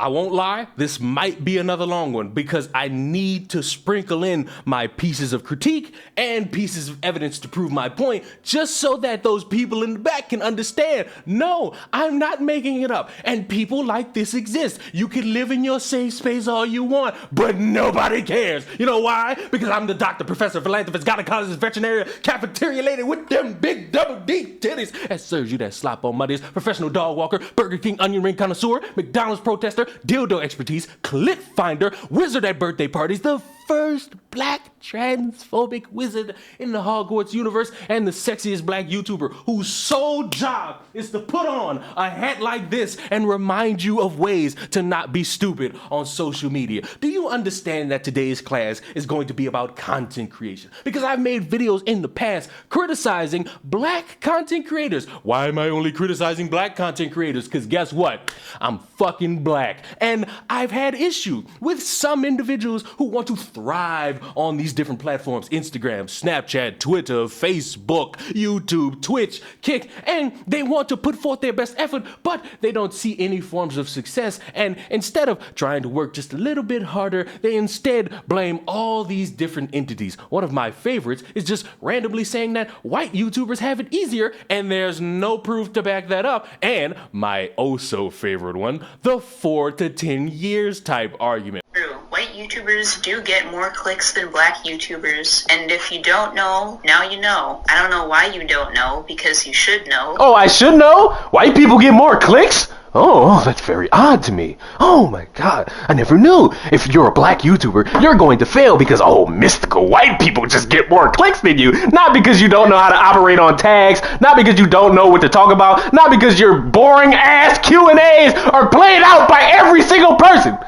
I won't lie, this might be another long one because I need to sprinkle in my pieces of critique and pieces of evidence to prove my point just so that those people in the back can understand. No, I'm not making it up. And people like this exist. You can live in your safe space all you want, but nobody cares. You know why? Because I'm the doctor, professor, philanthropist, gynecologist, veterinarian, cafeteria lady with them big double D titties that serves you that slop on Mondays, professional dog walker, Burger King onion ring connoisseur, McDonald's protester, dildo expertise, clit finder, wizard at birthday parties, the first black transphobic wizard in the Hogwarts universe, and the sexiest black YouTuber whose sole job is to put on a hat like this and remind you of ways to not be stupid on social media. Do you understand that today's class is going to be about content creation? Because I've made videos in the past criticizing black content creators. Why am I only criticizing black content creators? Because guess what? I'm fucking black. And I've had issue with some individuals who want to thrive on these different platforms: Instagram, Snapchat, Twitter, Facebook, YouTube, Twitch, Kick, and they want to put forth their best effort, but they don't see any forms of success. And instead of trying to work just a little bit harder, they instead blame all these different entities. One of my favorites is just randomly saying that white YouTubers have it easier, and there's no proof to back that up. And my oh-so-favorite one, the 4 to 10 years type argument. True. White YouTubers do get more clicks than black YouTubers. And if you don't know, now you know. I don't know why you don't know, because you should know. Oh, I should know? White people get more clicks? Oh, that's very odd to me. Oh my god, I never knew. If you're a black YouTuber, you're going to fail because, oh, mystical white people just get more clicks than you. Not because you don't know how to operate on tags, not because you don't know what to talk about, not because your boring ass Q&As are played out by every single person.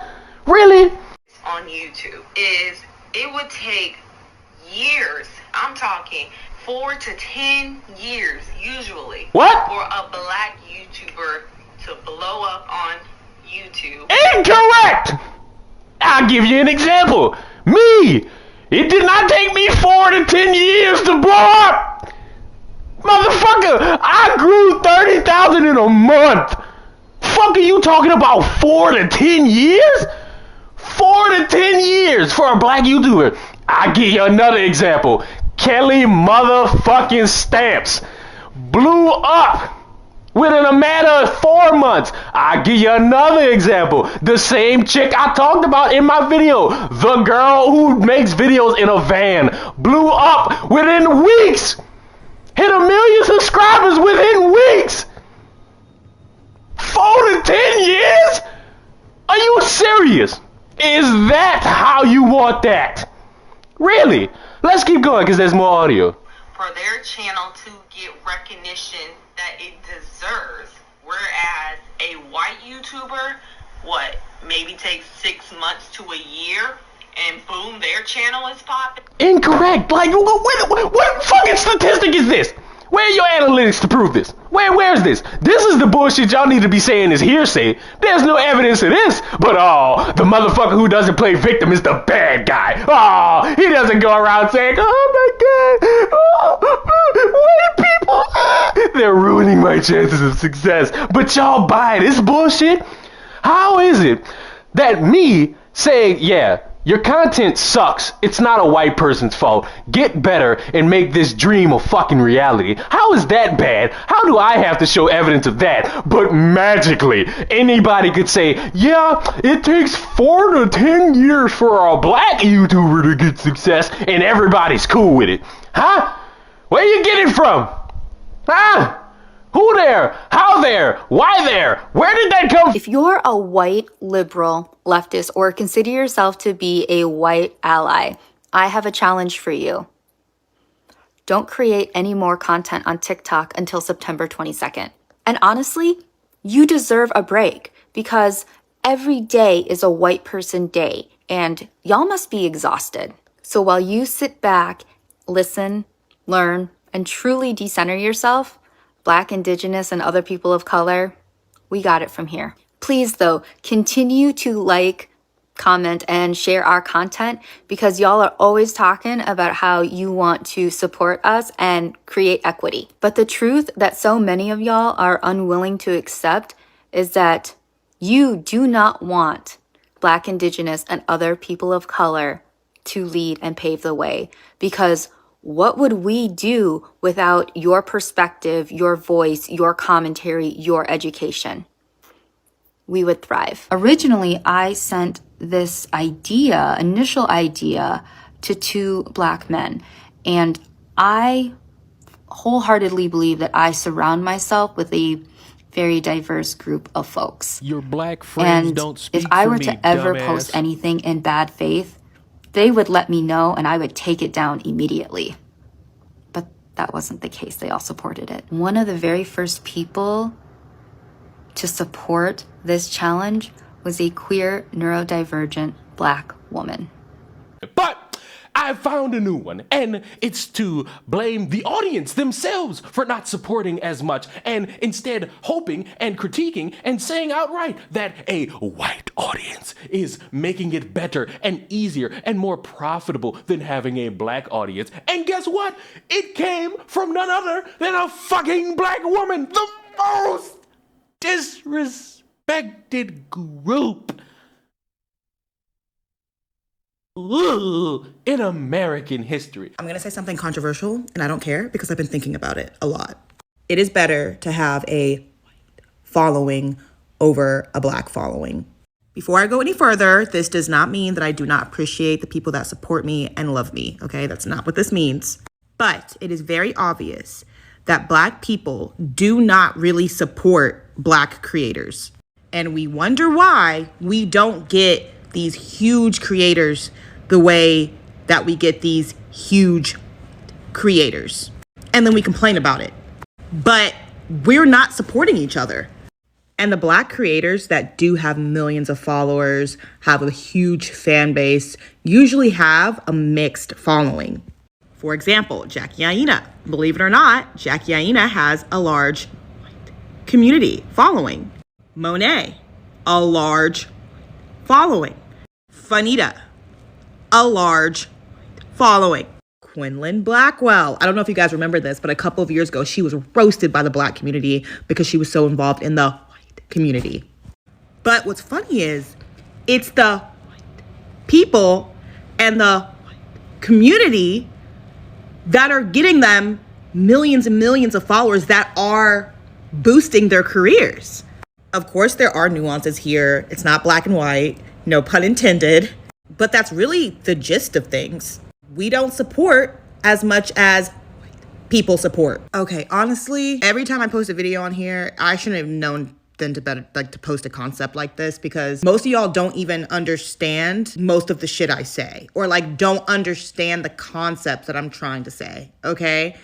Really? On YouTube is it would take years. I'm talking 4 to 10 years usually. What? For a black YouTuber to blow up on YouTube. Incorrect! I'll give you an example. Me! It did not take me 4 to 10 years to blow up! Motherfucker, I grew 30,000 in a month! Fuck are you talking about 4 to 10 years? 4 to 10 years for a black YouTuber. I'll give you another example. Kelly motherfucking Stamps blew up within a matter of 4 months. I'll give you another example. The same chick I talked about in my video, the girl who makes videos in a van, blew up within weeks. Hit 1 million subscribers within weeks. 4 to 10 years? Are you serious? Is that how you want that? Really? Let's keep going because there's more audio. For their channel to get recognition that it deserves, whereas a white YouTuber, what, maybe takes 6 months to a year, and boom, their channel is popping? Incorrect. Like, what fucking statistic is this? Where are your analytics to prove this? Where's this? This is the bullshit y'all need to be saying is hearsay. There's no evidence of this. But oh, the motherfucker who doesn't play victim is the bad guy. Oh, he doesn't go around saying, oh my god, white people, they're ruining my chances of success. But y'all buy this bullshit? How is it that me saying, yeah, your content sucks, it's not a white person's fault, get better and make this dream a fucking reality? How is that bad? How do I have to show evidence of that? But magically, anybody could say, yeah, it takes 4 to 10 years for a black YouTuber to get success, and everybody's cool with it. Huh? Where you get it from? Huh? Who there? How there? Why there? Where did that come from? If you're a white liberal leftist or consider yourself to be a white ally, I have a challenge for you. Don't create any more content on TikTok until September 22nd. And honestly, you deserve a break because every day is a white person day and y'all must be exhausted. So while you sit back, listen, learn, and truly decenter yourself, Black, Indigenous, and other people of color, we got it from here. Please, though, continue to like, comment, and share our content because y'all are always talking about how you want to support us and create equity. But the truth that so many of y'all are unwilling to accept is that You do not want Black, Indigenous, and other people of color to lead and pave the way, because what would we do without your perspective, your voice, your commentary, your education? We would thrive. Originally, I sent this initial idea, to 2 Black men, and I wholeheartedly believe that I surround myself with a very diverse group of folks. Your Black friends And don't speak if I for were me, to ever dumbass. post anything in bad faith, they would let me know and I would take it down immediately. But that wasn't the case. They all supported it. One of the very first people to support this challenge was a queer, neurodivergent Black woman. But I found a new one, and it's to blame the audience themselves for not supporting as much, and instead hoping and critiquing and saying outright that a white audience is making it better and easier and more profitable than having a Black audience. And guess what? It came from none other than a fucking Black woman, the most disrespected group in American history. I'm going to say something controversial, and I don't care because I've been thinking about it a lot. It is better to have a following over a Black following. Before I go any further, this does not mean that I do not appreciate the people that support me and love me, okay? That's not what this means. But it is very obvious that Black people do not really support Black creators. And we wonder why we don't get these huge creators the way that we get these huge creators. And then we complain about it. But we're not supporting each other. And the Black creators that do have millions of followers, have a huge fan base, usually have a mixed following. For example, Jackie Aina. Believe it or not, Jackie Aina has a large community following. Monet, a large following. Fanita, a large following. Quinlan Blackwell. I don't know if you guys remember this, but a couple of years ago, she was roasted by the Black community because she was so involved in the white community. But what's funny is it's the people and the community that are getting them millions and millions of followers that are boosting their careers. Of course, there are nuances here. It's not black and white, no pun intended, but that's really the gist of things. We don't support as much as people support. Okay, honestly, every time I post a video on here, I shouldn't have known then to post a concept like this, because most of y'all don't even understand most of the shit I say, or don't understand the concepts that I'm trying to say, okay?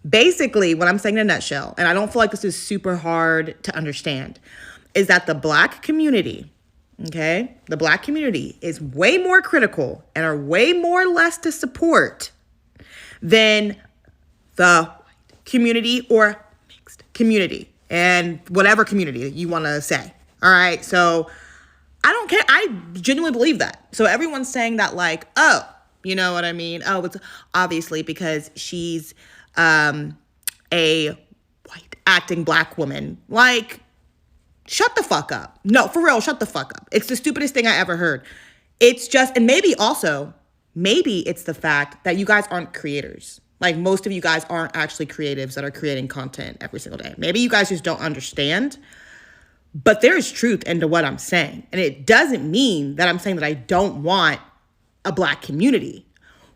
Basically, what I'm saying in a nutshell, and I don't feel like this is super hard to understand, is that the Black community, okay? The Black community is way more critical and are way more less to support than the community or mixed community and whatever community you want to say. All right. So I don't care. I genuinely believe that. So everyone's saying that oh, you know what I mean? Oh, it's obviously because she's a white acting Black woman. Shut the fuck up. No, for real, shut the fuck up. It's the stupidest thing I ever heard. It's just, and maybe it's the fact that you guys aren't creators. Most of you guys aren't actually creatives that are creating content every single day. Maybe you guys just don't understand, but there is truth into what I'm saying. And it doesn't mean that I'm saying that I don't want a Black community.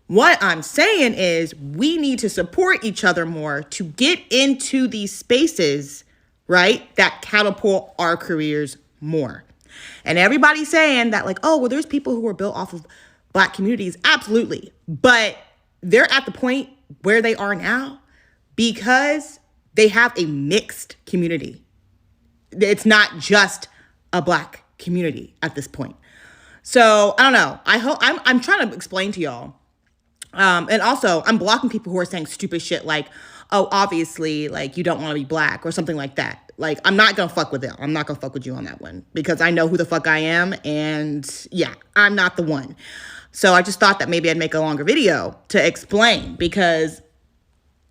What I'm saying is we need to support each other more to get into these spaces, right, that catapult our careers more. And everybody's saying that oh, well, there's people who are built off of Black communities. Absolutely. But they're at the point where they are now because they have a mixed community. It's not just a Black community at this point. So I don't know. I'm trying to explain to y'all. And also I'm blocking people who are saying stupid shit oh, obviously, you don't want to be Black or something like that. I'm not going to fuck with it. I'm not going to fuck with you on that one because I know who the fuck I am. And yeah, I'm not the one. So I just thought that maybe I'd make a longer video to explain because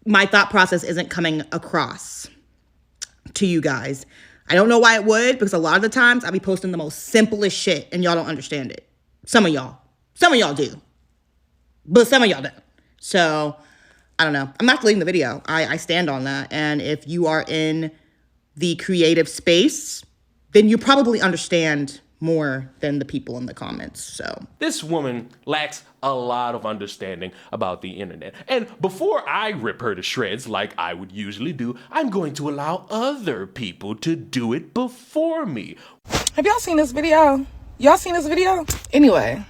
my thought process isn't coming across to you guys. I don't know why it would, because a lot of the times I be posting the most simplest shit and y'all don't understand it. Some of y'all do, but some of y'all don't. So I don't know. I'm not deleting the video. I stand on that. And if you are in the creative space, then you probably understand more than the people in the comments. So this woman lacks a lot of understanding about the internet. And before I rip her to shreds like I would usually do, I'm going to allow other people to do it before me. Have y'all seen this video? Y'all seen this video? Anyway,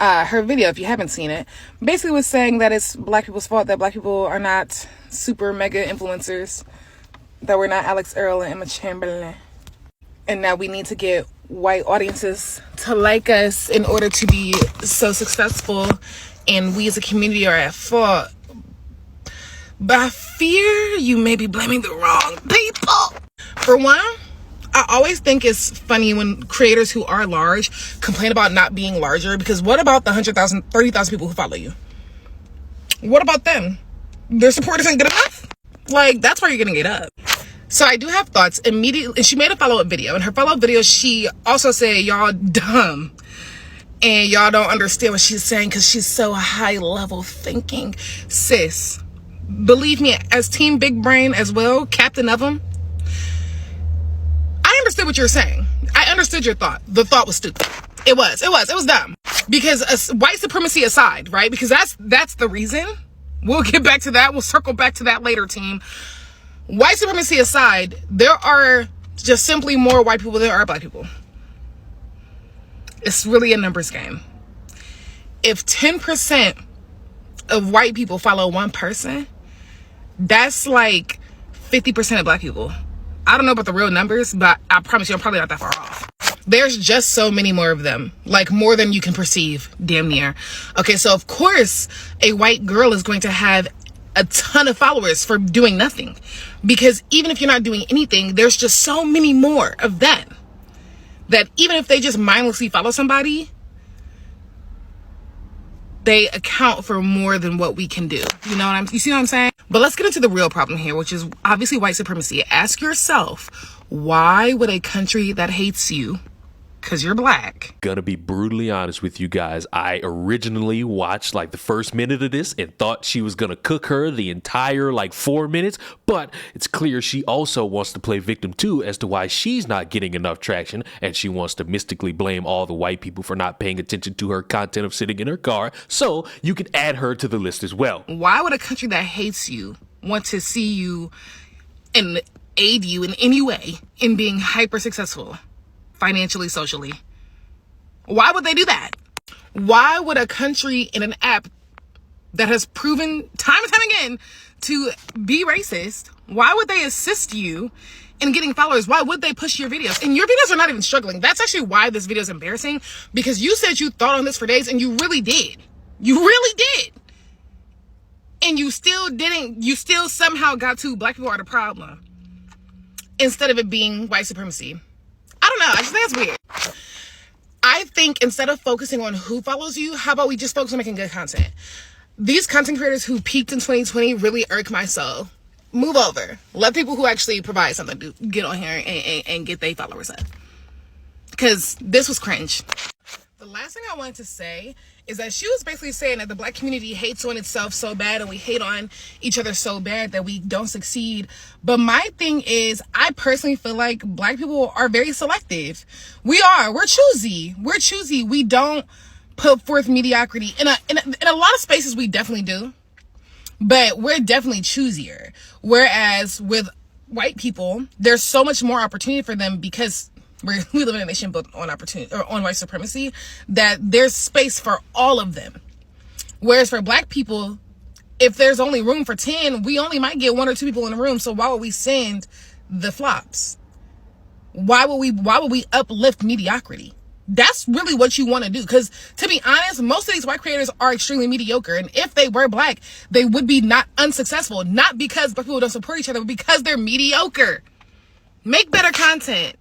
her video, if you haven't seen it, basically was saying that it's black people's fault that black people are not super mega influencers, that we're not Alex Earl and Emma Chamberlain, and now we need to get white audiences to like us in order to be so successful, and we as a community are at fault. But I fear you may be blaming the wrong people. For one, I always think it's funny when creators who are large complain about not being larger, because what about the 100,000, 30,000 people who follow you? What about them? Their support isn't good enough? Like, that's why you're gonna get up. So I do have thoughts immediately. And she made a follow-up video. In her follow-up video, she also said, y'all dumb. And y'all don't understand what she's saying because she's so high-level thinking. Sis, believe me, as Team Big Brain as well, captain of them, I understood what you're saying. I understood your thought. The thought was stupid. It was dumb. Because white supremacy aside, right? Because that's the reason. We'll get back to that. We'll circle back to that later, team. White supremacy aside, there are just simply more white people than there are black people. It's really a numbers game. If 10% of white people follow one person, that's like 50% of black people. I don't know about the real numbers, but I promise you I'm probably not that far off. There's just so many more of them, like more than you can perceive, damn near. Okay, so of course a white girl is going to have a ton of followers for doing nothing, because even if you're not doing anything, there's just so many more of that even if they just mindlessly follow somebody, they account for more than what we can do. You see what I'm saying? But let's get into the real problem here, which is obviously white supremacy. Ask yourself, why would a country that hates you because you're black? Gonna be brutally honest with you guys. I originally watched like the first minute of this and thought she was gonna cook her the entire like 4 minutes, but it's clear she also wants to play victim too as to why she's not getting enough traction, and she wants to mystically blame all the white people for not paying attention to her content of sitting in her car, so you can add her to the list as well. Why would a country that hates you want to see you and aid you in any way in being hyper successful? Financially, socially. Why would they do that? Why would a country in an app that has proven time and time again to be racist, why would they assist you in getting followers? Why would they push your videos? And your videos are not even struggling. That's actually why this video is embarrassing, because you said you thought on this for days and you really did. You really did. And you still didn't. You still somehow got to black people are the problem instead of it being white supremacy. I don't know. I just think it's weird. I think instead of focusing on who follows you, how about we just focus on making good content? These content creators who peaked in 2020 really irk my soul. Move over. Let people who actually provide something to get on here and get their followers up. Because this was cringe. The last thing I wanted to say is that she was basically saying that the black community hates on itself so bad and we hate on each other so bad that we don't succeed. But my thing is, I personally feel like black people are very selective. We're choosy. We don't put forth mediocrity. In a lot of spaces we definitely do, but we're definitely choosier. Whereas with white people, there's so much more opportunity for them because we live in a nation built on opportunity or on white supremacy, that there's space for all of them. Whereas for black people, if there's only room for 10, we only might get 1 or 2 people in the room. So why would we send the flops? Why would we uplift mediocrity? That's really what you want to do. Because to be honest, most of these white creators are extremely mediocre. And if they were black, they would be not unsuccessful. Not because black people don't support each other, but because they're mediocre. Make better content.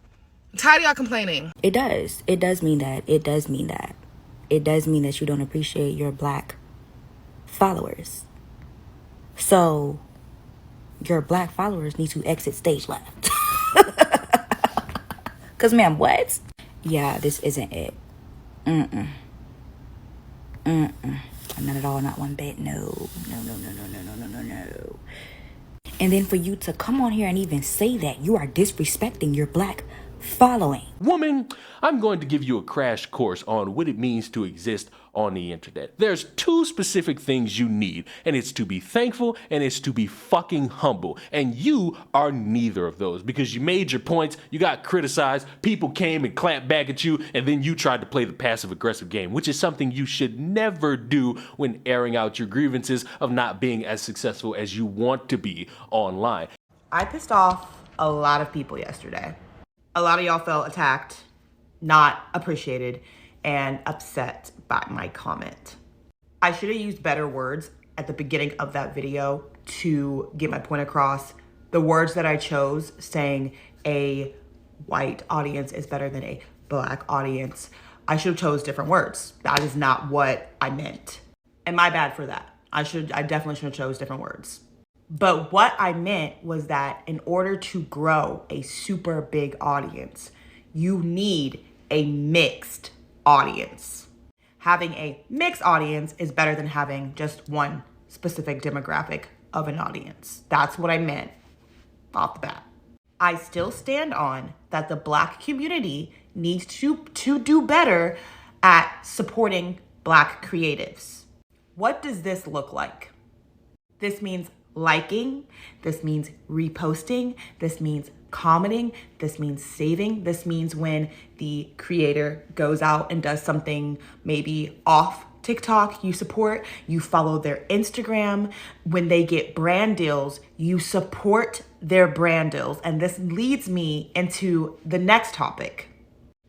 I'm tired of y'all complaining. It does. It does mean that. It does mean that. It does mean that you don't appreciate your black followers. So your black followers need to exit stage left. Because, ma'am, what? Yeah, this isn't it. Mm-mm. Not at all, not one bit. No. And then for you to come on here and even say that, you are disrespecting your black following. Woman, I'm going to give you a crash course on what it means to exist on the internet. There's two specific things you need, and it's to be thankful and it's to be fucking humble. And you are neither of those because you made your points, you got criticized, people came and clapped back at you, and then you tried to play the passive aggressive game, which is something you should never do when airing out your grievances of not being as successful as you want to be online. I pissed off a lot of people yesterday. A lot of y'all felt attacked, not appreciated, and upset by my comment. I should have used better words at the beginning of that video to get my point across. The words that I chose, saying a white audience is better than a black audience, I should have chose different words. That is not what I meant. And my bad for that. I definitely should have chose different words. But what I meant was that in order to grow a super big audience, you need a mixed audience. Having a mixed audience is better than having just one specific demographic of an audience. That's what I meant off the bat. I still stand on that the black community needs to do better at supporting black creatives. What does this look like? This means liking, this means reposting, this means commenting, this means saving, this means when the creator goes out and does something maybe off TikTok, you support, you follow their Instagram. When they get brand deals, you support their brand deals. And this leads me into the next topic.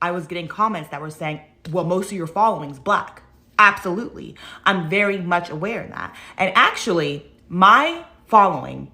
I was getting comments that were saying, well, most of your following's black. Absolutely. I'm very much aware of that. And actually, my following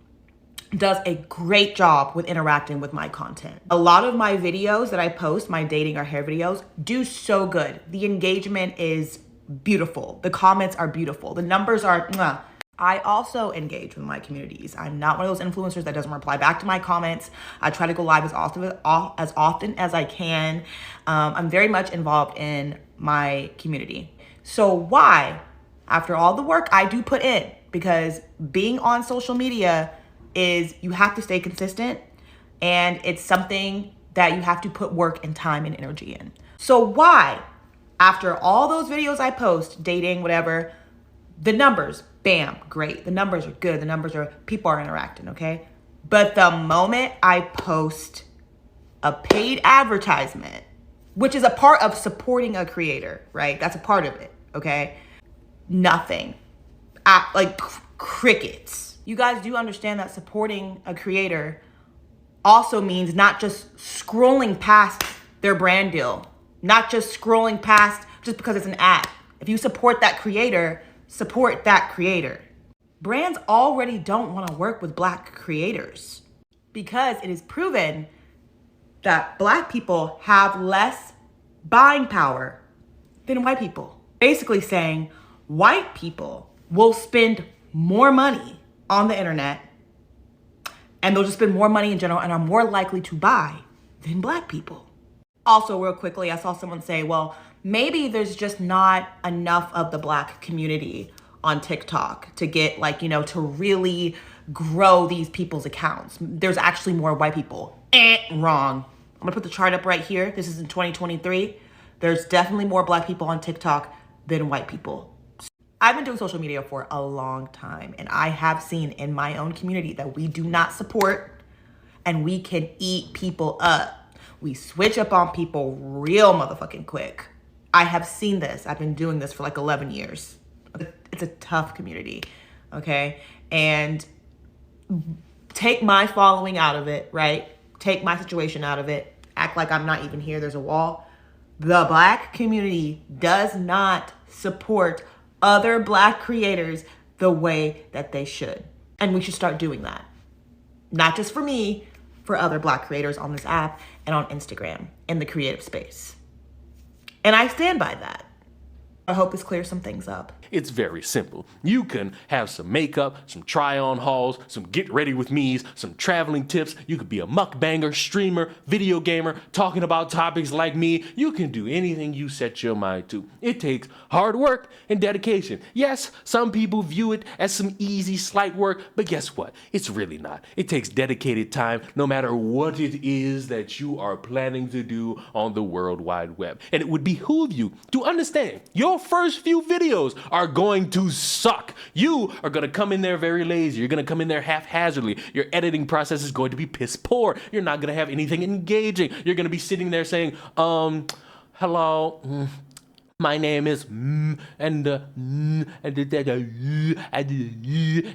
does a great job with interacting with my content. A lot of my videos that I post, my dating or hair videos, do so good. The engagement is beautiful. The comments are beautiful. The numbers are mwah. I also engage with my communities. I'm not one of those influencers that doesn't reply back to my comments. I try to go live as often as I can. I'm very much involved in my community. So why, after all the work I do put in, because being on social media is, you have to stay consistent, and it's something that you have to put work and time and energy in. So why, after all those videos I post, dating, whatever, the numbers, bam, great. The numbers are good. The numbers are, people are interacting, okay? But the moment I post a paid advertisement, which is a part of supporting a creator, right? That's a part of it, okay? Nothing. Like crickets. You guys do understand that supporting a creator also means not just scrolling past their brand deal, not just scrolling past just because it's an ad. If you support that creator, support that creator. Brands already don't want to work with black creators because it is proven that black people have less buying power than white people. Basically saying white people will spend more money on the internet, and they'll just spend more money in general and are more likely to buy than black people. Also, real quickly, I saw someone say, well, maybe there's just not enough of the black community on TikTok to get to really grow these people's accounts. There's actually more white people. Wrong. I'm gonna put the chart up right here. This is in 2023. There's definitely more black people on TikTok than white people. I've been doing social media for a long time, and I have seen in my own community that we do not support, and we can eat people up. We switch up on people real motherfucking quick. I have seen this. I've been doing this for 11 years. It's a tough community, okay? And take my following out of it, right? Take my situation out of it. Act like I'm not even here. There's a wall. The black community does not support other black creators the way that they should. And we should start doing that. Not just for me, for other black creators on this app and on Instagram in the creative space. And I stand by that. I hope this clears some things up. It's very simple. You can have some makeup, some try-on hauls, some get ready with me's, some traveling tips. You could be a mukbanger, streamer, video gamer, talking about topics like me. You can do anything you set your mind to. It takes hard work and dedication. Yes, some people view it as some easy, slight work, but guess what? It's really not. It takes dedicated time, no matter what it is that you are planning to do on the World Wide Web. And it would behoove you to understand your first few videos are going to suck. You are going to come in there very lazy. You're going to come in there haphazardly. Your editing process is going to be piss poor. You're not going to have anything engaging. You're going to be sitting there saying, hello, my name is and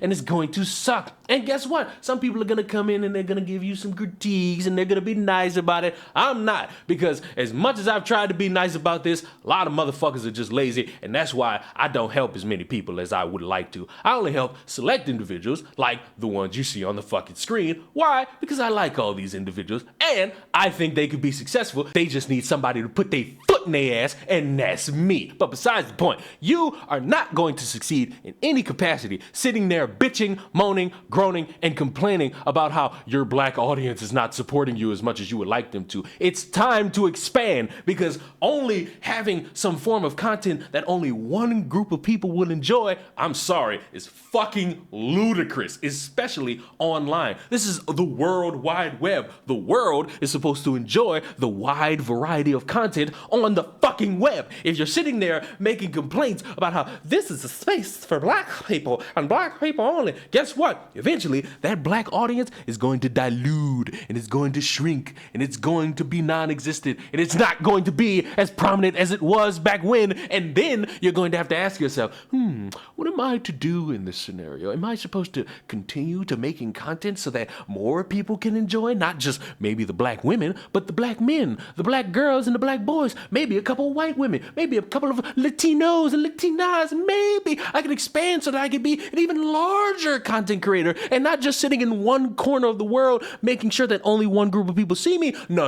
it's going to suck. And guess what? Some people are going to come in and they're going to give you some critiques and they're going to be nice about it. I'm not, because as much as I've tried to be nice about this, a lot of motherfuckers are just lazy, and that's why I don't help as many people as I would like to. I only help select individuals like the ones you see on the fucking screen. Why? Because I like all these individuals and I think they could be successful. They just need somebody to put their foot in their ass, and that's me. But besides the point, you are not going to succeed in any capacity sitting there bitching, moaning, groaning, and complaining about how your black audience is not supporting you as much as you would like them to. It's time to expand, because only having some form of content that only one group of people will enjoy, I'm sorry, is fucking ludicrous, especially online. This is the World Wide Web. The world is supposed to enjoy the wide variety of content on the fucking web. If you're sitting there making complaints about how this is a space for black people and black people only, guess what? Eventually, that black audience is going to dilute, and it's going to shrink, and it's going to be non-existent, and it's not going to be as prominent as it was back when. And then you're going to have to ask yourself, what am I to do in this scenario? Am I supposed to continue to making content so that more people can enjoy, not just maybe the black women, but the black men, the black girls, and the black boys, maybe a couple of white women, maybe a couple of Latinos and Latinas. Maybe I can expand so that I can be an even larger content creator and not just sitting in one corner of the world making sure that only one group of people see me. No.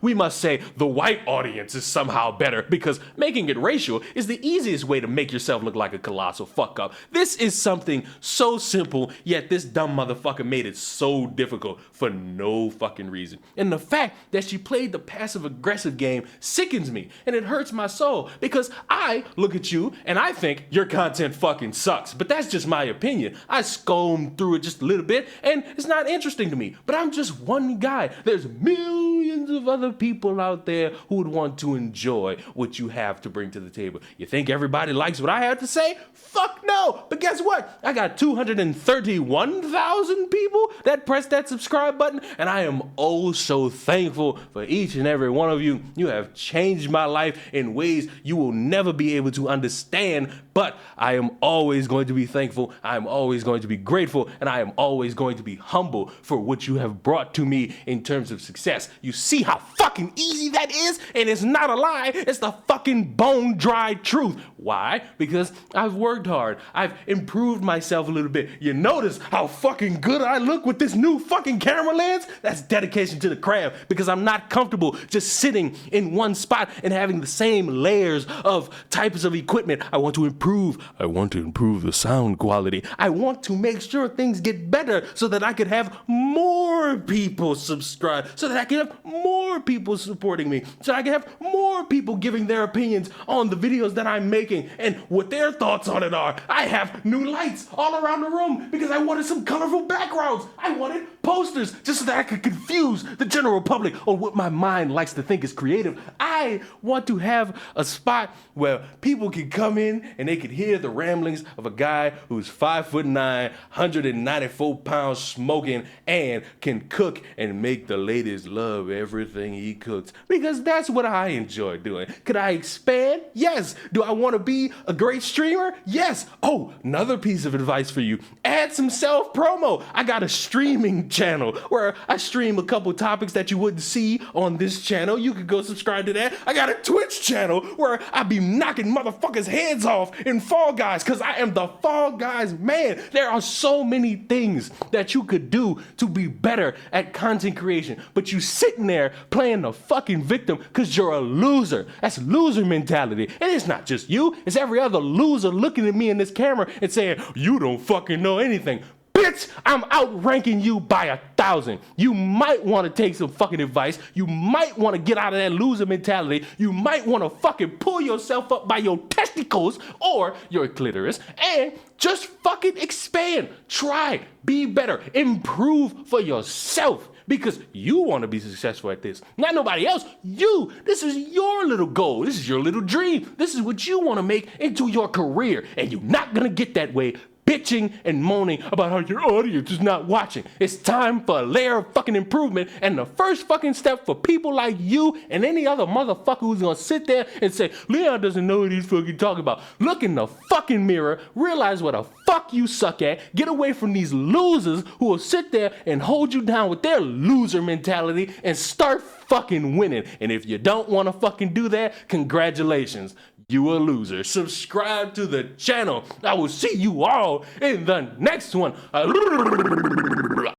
We must say the white audience is somehow better, because making it racial is the easiest way to make yourself look like a colossal fuck up. This is something so simple, yet this dumb motherfucker made it so difficult for no fucking reason. And the fact that she played the passive aggressive game sickens me, and it hurts my soul, because I look at you and I think your content fucking sucks. But that's just my opinion. I combed through it just a little bit and it's not interesting to me. But I'm just one guy. There's millions of other people out there who would want to enjoy what you have to bring to the table. You think everybody likes what I have to say? Fuck no. But guess what? I got 231,000 people that press that subscribe button, and I am oh so thankful for each and every one of you. You have changed my life in ways you will never be able to understand, but I am always going to be thankful. I am always going to be grateful, and I am always going to be humble for what you have brought to me in terms of success. You see how fucking easy that is? And it's not a lie. It's the fucking bone dry truth. Why? Because I've worked hard. I've improved myself a little bit. You notice how fucking good I look with this new fucking camera lens? That's dedication to the craft, because I'm not comfortable just sitting in one spot and having the same layers of types of equipment. I want to improve. I want to improve the sound quality. I want to make sure things get better so that I could have more people subscribe, so that I can have more people supporting me, so I can have more people giving their opinions on the videos that I'm making and what their thoughts on it are. I have new lights all around the room because I wanted some colorful backgrounds. I wanted posters just so that I could confuse the general public on what my mind likes to think is creative. I want to have a spot where people can come in and they can hear the ramblings of a guy who's 5'9", 194 pounds, smoking, and can cook and make the ladies love everything he cooks, because that's what I enjoy doing. Could I expand? Yes. Do I want to be a great streamer? Yes. Oh, another piece of advice for you. Add some self-promo. I got a streaming channel where I stream a couple topics that you wouldn't see on this channel. You could go subscribe to that. I got a Twitch channel where I be knocking motherfuckers' heads off in Fall Guys, because I am the Fall Guys man. There are so many things that you could do to be better at content creation, but you sitting there playing the fucking victim because you're a loser. That's loser mentality. And it's not just you, it's every other loser looking at me in this camera and saying, you don't fucking know anything. Bitch, I'm outranking you by 1,000. You might want to take some fucking advice. You might want to get out of that loser mentality. You might want to fucking pull yourself up by your testicles or your clitoris and just fucking expand. Try, be better, improve for yourself. Because you want to be successful at this. Not nobody else. You. This is your little goal. This is your little dream. This is what you want to make into your career. And you're not going to get that way bitching and moaning about how your audience is not watching. It's time for a layer of fucking improvement, and the first fucking step for people like you and any other motherfucker who's gonna sit there and say, Leon doesn't know what he's fucking talking about. Look in the fucking mirror, realize what the fuck you suck at, get away from these losers who will sit there and hold you down with their loser mentality and start fucking winning. And if you don't wanna fucking do that, congratulations. You a loser. Subscribe to the channel. I will see you all in the next one.